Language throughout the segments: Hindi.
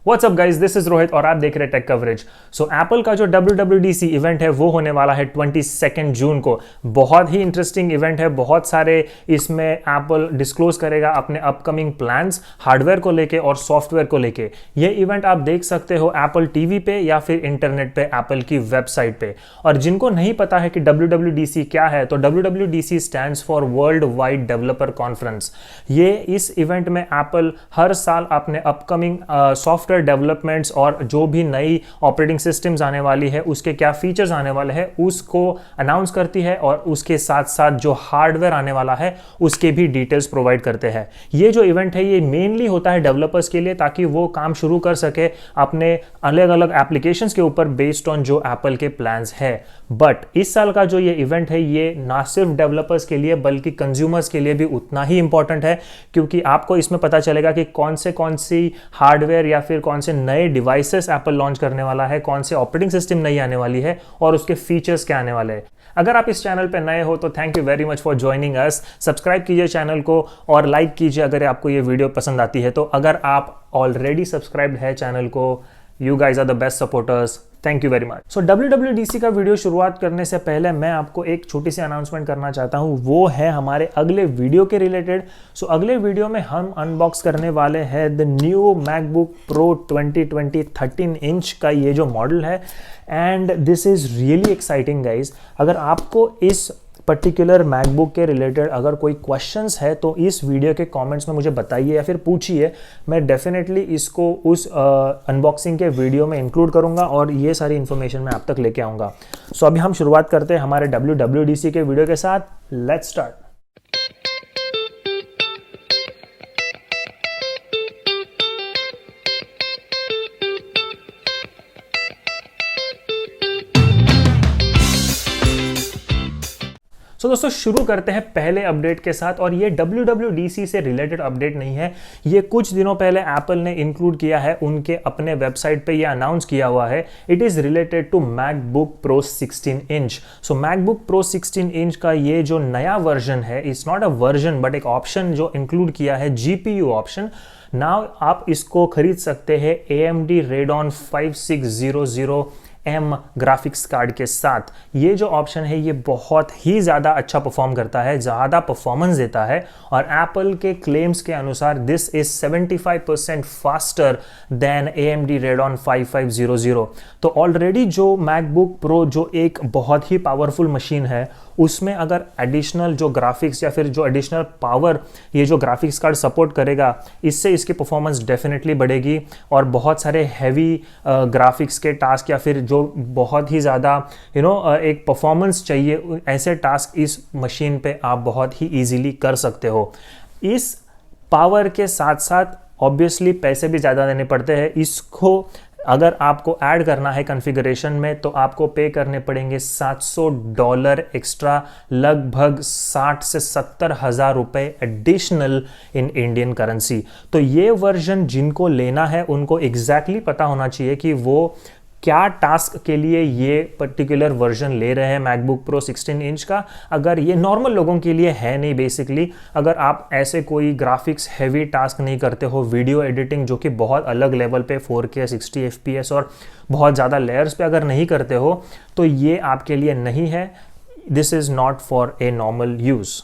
What's up guys, this is Rohit और आप देख रहे हैं टेक कवरेज। सो एप्पल का जो WWDC इवेंट है वो होने वाला है 22 जून को। बहुत ही इंटरेस्टिंग इवेंट है, बहुत सारे इसमें एप्पल डिस्क्लोज करेगा अपने अपकमिंग प्लान्स हार्डवेयर को लेके और सॉफ्टवेयर को लेके। ये इवेंट आप देख सकते हो एप्पल टीवी पे या फिर इंटरनेट पे एप्पल की वेबसाइट पे। और जिनको नहीं पता है कि WWDC क्या है, तो WWDC stands for world wide developer conference. ये इस इवेंट में एप्पल हर साल अपने अपकमिंग सॉफ्टवेयर डेवलपमेंट्स और जो भी नई ऑपरेटिंग सिस्टम्स आने वाली है, उसके क्या फीचर्स आने वाले हैं, उसको अनाउंस करती है और उसके साथ साथ जो हार्डवेयर आने वाला है उसके भी डिटेल्स प्रोवाइड करते हैं। ये जो इवेंट है ये मेनली होता है डेवलपर्स के लिए, ताकि वो काम शुरू कर सके अपने अलग अलग एप्लीकेशंस के ऊपर बेस्ड ऑन जो एप्पल के प्लान्स है। बट इस साल का जो ये इवेंट है ये ना सिर्फ डेवलपर्स के लिए बल्कि कंज्यूमर्स के लिए भी उतना ही इंपॉर्टेंट है, क्योंकि आपको इसमें पता चलेगा कि कौन सी हार्डवेयर या फिर कौन से नए डिवाइसेस एप्पल लॉन्च करने वाला है, कौन से ऑपरेटिंग सिस्टम नई आने वाली है और उसके फीचर्स क्या आने वाले हैं। अगर आप इस चैनल पे नए हो तो thank you very much for joining us. Subscribe कीजिए चैनल को और लाइक कीजिए अगर आपको ये वीडियो पसंद आती है। तो अगर आप ऑलरेडी सब्सक्राइब्ड है चैनल को, you guys are the best supporters, thank you very much. So WWDC का वीडियो शुरुआत करने से पहले मैं आपको एक छोटी सी अनाउंसमेंट करना चाहता हूँ, वो है हमारे अगले वीडियो के रिलेटेड। सो अगले वीडियो में हम अनबॉक्स करने वाले हैं the new MacBook pro 2020 13 inch का ये जो मॉडल है, and this is really exciting guys. अगर आपको इस पर्टिकुलर मैकबुक के रिलेटेड अगर कोई क्वेश्चंस है तो इस वीडियो के कमेंट्स में मुझे बताइए या फिर पूछिए। मैं डेफिनेटली इसको उस अनबॉक्सिंग के वीडियो में इंक्लूड करूंगा और ये सारी इन्फॉर्मेशन मैं आप तक लेके आऊँगा। सो अभी हम शुरुआत करते हैं हमारे WWDC के वीडियो के साथ। Let's start. तो दोस्तों शुरू करते हैं पहले अपडेट के साथ, और ये WWDC से रिलेटेड अपडेट नहीं है। ये कुछ दिनों पहले एप्पल ने इंक्लूड किया है उनके अपने वेबसाइट पे, ये अनाउंस किया हुआ है। It is related to MacBook Pro 16 inch. So MacBook Pro 16 inch का ये जो नया वर्जन है, it's not a version but एक ऑप्शन जो इंक्लूड किया है, GPU ऑप्शन। नाउ आप इसको खरीद सकते हैं AMD Radeon 5600M graphics card के साथ। ये जो ऑप्शन है ये बहुत ही ज़्यादा अच्छा परफॉर्म करता है, ज़्यादा परफॉर्मेंस देता है, और एप्पल के क्लेम्स के अनुसार this is 75% faster than AMD Radeon 5500। तो ऑलरेडी जो मैकबुक प्रो जो एक बहुत ही पावरफुल मशीन है, उसमें अगर एडिशनल जो ग्राफिक्स या फिर जो एडिशनल पावर ये जो ग्राफिक्स कार्ड सपोर्ट करेगा, इससे इसकी परफॉर्मेंस डेफिनेटली बढ़ेगी। और बहुत सारे हैवी ग्राफिक्स के टास्क या फिर जो बहुत ही ज़्यादा एक परफॉर्मेंस चाहिए, ऐसे टास्क इस मशीन पे आप बहुत ही ईजीली कर सकते हो। इस पावर के साथ साथ ऑब्वियसली पैसे भी ज़्यादा देने पड़ते हैं। इसको अगर आपको ऐड करना है कॉन्फ़िगरेशन में तो आपको पे करने पड़ेंगे $700 एक्स्ट्रा, लगभग 60 से 70 हज़ार रुपये एडिशनल इन इंडियन करेंसी। तो ये वर्जन जिनको लेना है उनको एग्जैक्टली पता होना चाहिए कि वो क्या टास्क के लिए ये पर्टिकुलर वर्जन ले रहे हैं मैकबुक प्रो 16 इंच का। अगर ये नॉर्मल लोगों के लिए है नहीं, बेसिकली अगर आप ऐसे कोई ग्राफिक्स हैवी टास्क नहीं करते हो, वीडियो एडिटिंग जो कि बहुत अलग लेवल पे 4K 60 FPS और बहुत ज़्यादा लेयर्स पे अगर नहीं करते हो, तो ये आपके लिए नहीं है। This is not for a normal use.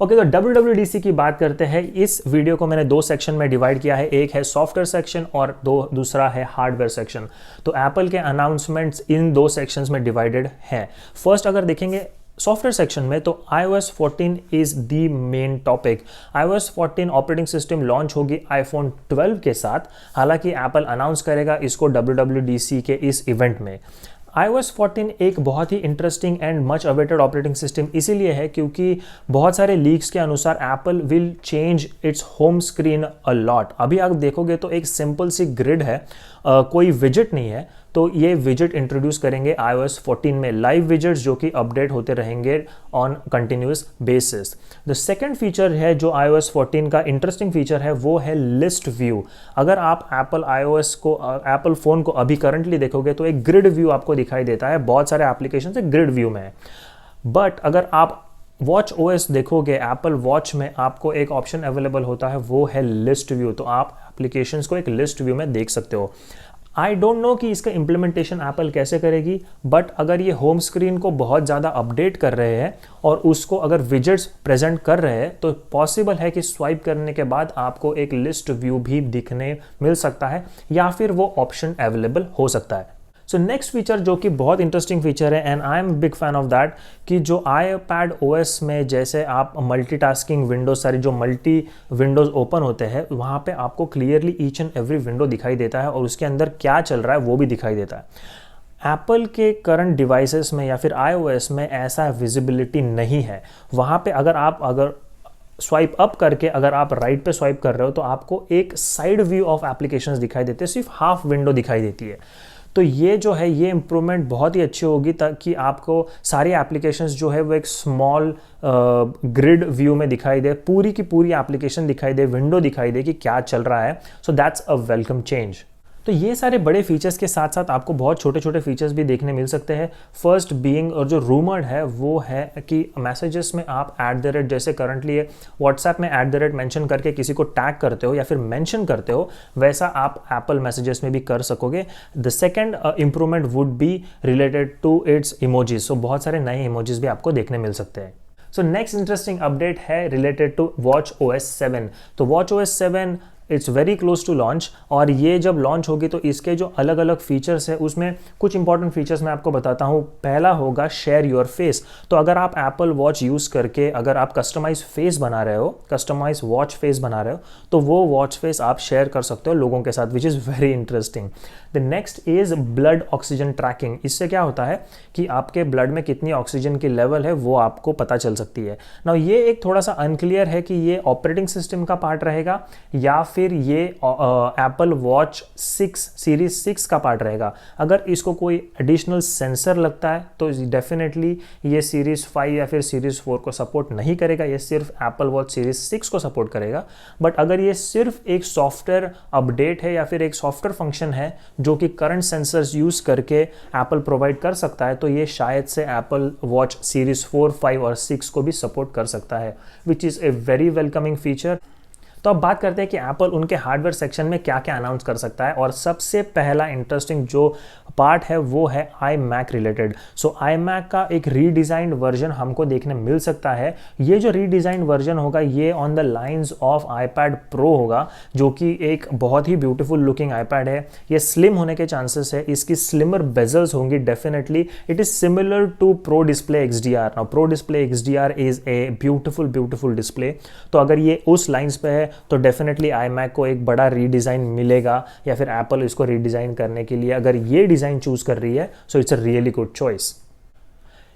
Okay, तो WWDC की बात करते हैं। इस वीडियो को मैंने दो सेक्शन में डिवाइड किया है, एक है सॉफ्टवेयर सेक्शन और दूसरा है हार्डवेयर सेक्शन। तो एप्पल के अनाउंसमेंट्स इन दो सेक्शंस में डिवाइडेड हैं। फर्स्ट अगर देखेंगे सॉफ्टवेयर सेक्शन में तो iOS 14 is the main topic. iOS 14 operating system launch होगी iPhone 12 के साथ। हालांकि एप्पल अनाउंस करेगा इसको WWDC के इस इवेंट में। iOS 14 एक बहुत ही interesting and much awaited operating system इसीलिए है क्योंकि बहुत सारे लीक्स के अनुसार Apple will change its home screen a lot. अभी आप देखोगे तो एक सिंपल सी ग्रिड है, कोई विजेट नहीं है। तो ये विजेट इंट्रोड्यूस करेंगे iOS 14 में, लाइव विजेट्स जो कि अपडेट होते रहेंगे on continuous basis. The second feature है जो iOS 14 का इंटरेस्टिंग फीचर है वो है लिस्ट व्यू। अगर आप एप्पल फ़ोन को अभी करंटली देखोगे तो एक ग्रिड व्यू आपको दिखाई देता है, बहुत सारे एप्लीकेशन से ग्रिड व्यू में है। बट अगर आप वॉच ओएस देखोगे, एप्पल वॉच में आपको एक ऑप्शन अवेलेबल होता है, वो है लिस्ट व्यू। तो आप एप्लीकेशंस को एक लिस्ट व्यू में देख सकते हो। आई डोंट नो कि इसका इम्प्लीमेंटेशन एप्पल कैसे करेगी, बट अगर ये होम स्क्रीन को बहुत ज़्यादा अपडेट कर रहे हैं और उसको अगर विजेट्स प्रेजेंट कर रहे हैं, तो पॉसिबल है कि स्वाइप करने के बाद आपको एक लिस्ट व्यू भी दिखने मिल सकता है, या फिर वो ऑप्शन अवेलेबल हो सकता है। सो नेक्स्ट फीचर जो कि बहुत इंटरेस्टिंग फीचर है, and I am big fan of that, कि जो iPad OS में जैसे आप मल्टीटास्किंग विंडोज, सारी जो मल्टी विंडोज ओपन होते हैं, वहाँ पे आपको clearly each and every window दिखाई देता है और उसके अंदर क्या चल रहा है वो भी दिखाई देता है। एप्पल के करंट डिवाइसेस में या फिर iOS में ऐसा विजिबिलिटी नहीं है। वहाँ पे अगर स्वाइप अप करके अगर आप राइट पे स्वाइप कर रहे हो तो आपको एक साइड व्यू ऑफ एप्लीकेशंस दिखाई देते हैं, सिर्फ हाफ विंडो दिखाई देती है। तो ये जो है ये इम्प्रूवमेंट बहुत ही अच्छी होगी, ताकि आपको सारी एप्लीकेशंस जो है वो एक स्मॉल ग्रिड व्यू में दिखाई दे, पूरी की पूरी एप्लीकेशन दिखाई दे, विंडो दिखाई दे कि क्या चल रहा है। So that's a welcome change. तो ये सारे बड़े फीचर्स के साथ साथ आपको बहुत छोटे छोटे फीचर्स भी देखने मिल सकते हैं। फर्स्ट बीइंग, और जो रूमर्ड है वो है कि मैसेजेस में आप @, जैसे करंटली व्हाट्सएप में @ मेंशन करके किसी को टैग करते हो या फिर मेंशन करते हो, वैसा आप एप्पल मैसेजेस में भी कर सकोगे। The second improvement would be related to its emojis. So बहुत सारे नए इमोजीज भी आपको देखने मिल सकते हैं। सो नेक्स्ट इंटरेस्टिंग अपडेट है रिलेटेड टू WatchOS 7। तो WatchOS 7 it's very close to launch, और ये जब लॉन्च होगी तो इसके जो अलग अलग फीचर्स है उसमें कुछ इंपॉर्टेंट फीचर्स मैं आपको बताता हूँ। पहला होगा शेयर योर फेस। तो अगर आप एप्पल वॉच यूज़ करके अगर आप कस्टमाइज फेस बना रहे हो, कस्टमाइज वॉच फेस बना रहे हो, तो वो वॉच फेस आप शेयर कर सकते हो लोगों के साथ, which is very interesting. The next is blood oxygen tracking. इससे क्या होता है कि आपके ब्लड में कितनी ऑक्सीजन की लेवल है वो आपको पता चल सकती है। नाउ ये एक थोड़ा सा अनक्लियर है कि ये ऑपरेटिंग सिस्टम का पार्ट रहेगा या फिर ये एप्पल वॉच 6 सीरीज 6 का पार्ट रहेगा। अगर इसको कोई एडिशनल सेंसर लगता है तो डेफिनेटली ये सीरीज 5 या फिर सीरीज 4 को सपोर्ट नहीं करेगा, ये सिर्फ एप्पल वॉच सीरीज 6 को सपोर्ट करेगा। बट अगर ये सिर्फ एक सॉफ्टवेयर अपडेट है या फिर एक सॉफ्टवेयर फंक्शन है जो कि करंट सेंसर्स यूज करके एप्पल प्रोवाइड कर सकता है, तो ये शायद से एप्पल वॉच सीरीज 4, 5 और 6 को भी सपोर्ट कर सकता है, which is a very welcoming feature. तो अब बात करते हैं कि एप्पल उनके हार्डवेयर सेक्शन में क्या क्या अनाउंस कर सकता है, और सबसे पहला इंटरेस्टिंग जो पार्ट है वो है iMac रिलेटेड। सो iMac का एक रीडिज़ाइंड वर्जन हमको देखने मिल सकता है। ये जो रीडिज़ाइंड वर्जन होगा ये on the lines of iPad Pro होगा, जो कि एक बहुत ही ब्यूटीफुल लुकिंग iPad है। ये स्लिम होने के चांसेस है, इसकी स्लिमर बेजल्स होंगी definitely. It is similar to Pro Display XDR। Now Pro Display XDR is a beautiful display. तो अगर ये उस लाइंस पे है तो डेफिनेटली iMac को एक बड़ा रीडिज़ाइन मिलेगा, या फिर एप्पल इसको रीडिज़ाइन करने के लिए अगर ये डिज़ाइन चूज कर रही है, so it's a really good choice.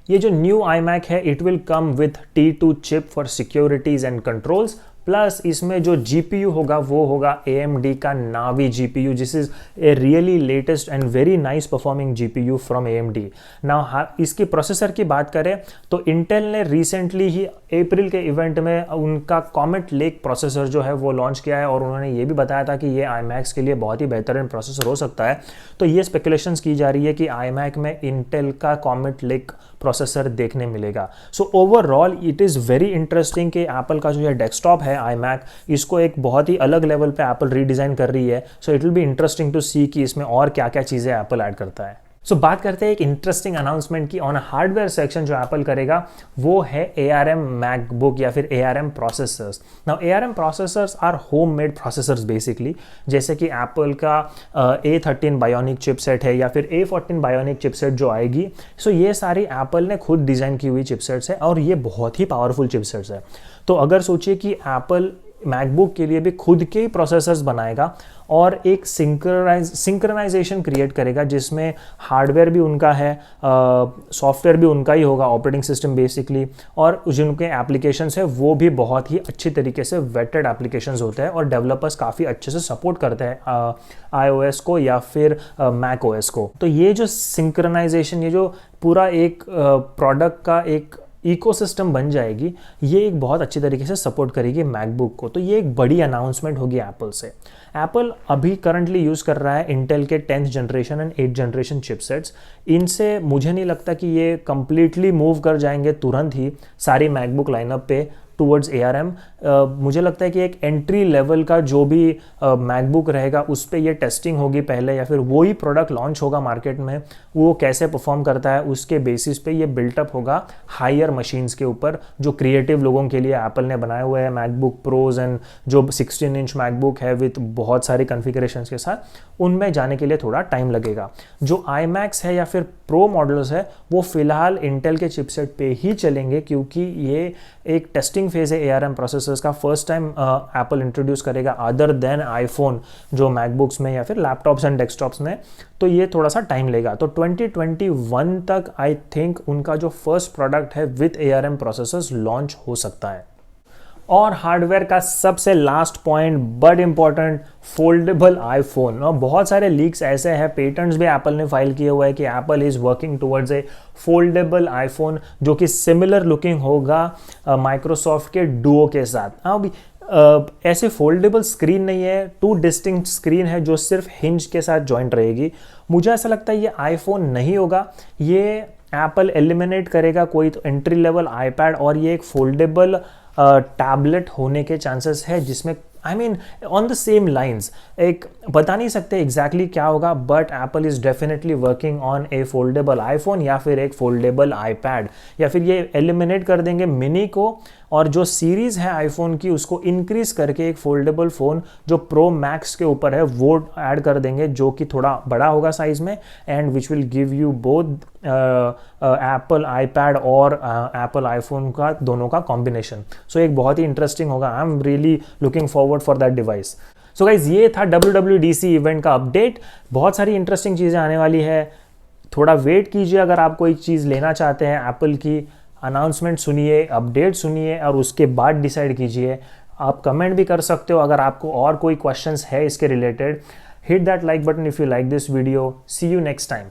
ये जो न्यू iMac है it will come with T2 chip for securities and controls, plus इसमें जो GPU होगा वो होगा AMD का Navi GPU, जिस is a really latest and very nice performing GPU from AMD। Now इसकी प्रोसेसर की बात करें तो इंटेल ने रिसेंटली ही अप्रैल के इवेंट में उनका Comet Lake प्रोसेसर जो है वो लॉन्च किया है, और उन्होंने ये भी बताया था कि ये iMac के लिए बहुत ही बेहतरीन प्रोसेसर हो सकता है। तो ये स्पेकुलेशंस की जा रही है कि iMac में इंटेल का Comet Lake प्रोसेसर देखने मिलेगा। So overall it is very interesting कि एप्पल का जो ये डेस्कटॉप है iMac, इसको एक बहुत ही अलग लेवल पे एप्पल रीडिज़ाइन कर रही है। So it will be interesting to see कि इसमें और क्या क्या चीज़ें एप्पल ऐड करता है। सो बात करते हैं एक इंटरेस्टिंग अनाउंसमेंट की ऑन हार्डवेयर सेक्शन जो एप्पल करेगा, वो है ARM मैकबुक या फिर ARM processors. Now ARM processors are homemade processors basically, जैसे कि एप्पल का A13 बायोनिक चिपसेट है या फिर A14 बायोनिक चिपसेट जो आएगी। सो ये सारी एप्पल ने खुद डिज़ाइन की हुई चिपसेट्स है, और ये बहुत ही पावरफुल चिपसेट्स है। तो अगर सोचिए कि एप्पल मैकबुक के लिए भी खुद के ही प्रोसेसर्स बनाएगा और एक सिंक्रोनाइजेशन क्रिएट करेगा, जिसमें हार्डवेयर भी उनका है, सॉफ्टवेयर भी उनका ही होगा, ऑपरेटिंग सिस्टम बेसिकली, और जिनके एप्लीकेशंस है वो भी बहुत ही अच्छी तरीके से वेटेड एप्लीकेशंस होते हैं, और डेवलपर्स काफ़ी अच्छे से सपोर्ट करते हैं iOS को या फिर macOS को। तो ये जो सिंक्रोनाइजेशन, ये जो पूरा एक प्रोडक्ट का एक इकोसिस्टम बन जाएगी, ये एक बहुत अच्छी तरीके से सपोर्ट करेगी मैकबुक को। तो ये एक बड़ी अनाउंसमेंट होगी एप्पल से। एप्पल अभी करंटली यूज़ कर रहा है इंटेल के 10th generation and 8th generation chipsets. इनसे मुझे नहीं लगता कि ये कंप्लीटली मूव कर जाएंगे तुरंत ही सारी मैकबुक लाइनअप पे टूवर्ड्स ARM। मुझे लगता है कि एक एंट्री लेवल का जो भी मैकबुक रहेगा उस पर ये टेस्टिंग होगी पहले, या फिर वही प्रोडक्ट लॉन्च होगा मार्केट में, वो कैसे परफॉर्म करता है उसके बेसिस पे ये बिल्टअप होगा हायर मशीन्स के ऊपर, जो क्रिएटिव लोगों के लिए एप्पल ने बनाए हुए हैं मैकबुक प्रोज एंड जो 16 इंच मैकबुक है विथ बहुत सारे कॉन्फ़िगरेशंस के साथ, उनमें जाने के लिए थोड़ा टाइम लगेगा। जो iMacs है या फिर प्रो मॉडल्स है वो फिलहाल इंटेल के चिपसेट पे ही चलेंगे, क्योंकि ये एक टेस्टिंग फेज है ARM प्रोसेसर्स का। फर्स्ट टाइम एप्पल इंट्रोड्यूस करेगा अदर देन आईफोन जो मैकबुक्स में या फिर लैपटॉप्स एंड डेस्कटॉप्स में, तो ये थोड़ा सा टाइम लेगा। तो 2021 तक आई थिंक उनका जो फर्स्ट प्रोडक्ट है विथ ARM प्रोसेसर्स लॉन्च हो सकता है। और हार्डवेयर का सबसे last point but important, foldable iPhone. बहुत सारे लीक्स ऐसे हैं, पेटेंट्स भी एप्पल ने फाइल किए हुआ है कि Apple is working towards a foldable iPhone जो कि सिमिलर लुकिंग होगा माइक्रोसॉफ्ट के डुओ के साथ। अभी ऐसे फोल्डेबल स्क्रीन नहीं है, 2 डिस्टिंक्ट स्क्रीन है जो सिर्फ हिंज के साथ जॉइंट रहेगी। मुझे ऐसा लगता है ये आईफोन नहीं होगा, ये एप्पल एलिमिनेट करेगा कोई तो एंट्री लेवल आईपैड, और ये एक फोल्डेबल टैबलेट होने के चांसेस है, जिसमें I mean on the same lines, एक बता नहीं सकते एग्जैक्टली क्या होगा, but Apple is definitely working on A foldable iPhone या फिर एक फोल्डेबल आईपैड, या फिर ये एलिमिनेट कर देंगे मिनी को और जो सीरीज है आईफोन की उसको इंक्रीज करके एक फोल्डेबल फोन जो प्रो मैक्स के ऊपर है वो ऐड कर देंगे, जो कि थोड़ा बड़ा होगा साइज में, and which will give you both Apple iPad और एप्पल आईफोन का दोनों का कॉम्बिनेशन। सो एक बहुत ही इंटरेस्टिंग होगा। I am really looking forward for that device. So guys ये था WWDC इवेंट का अपडेट। बहुत सारी इंटरेस्टिंग चीज़ें आने वाली है, थोड़ा वेट कीजिए। अगर आप कोई चीज़ लेना चाहते हैं एप्पल की, अनाउंसमेंट सुनिए, अपडेट सुनिए और उसके बाद डिसाइड कीजिए। आप कमेंट भी कर सकते हो अगर आपको और कोई क्वेश्चंस है इसके रिलेटेड। Hit that like button if you like this video. See you next time.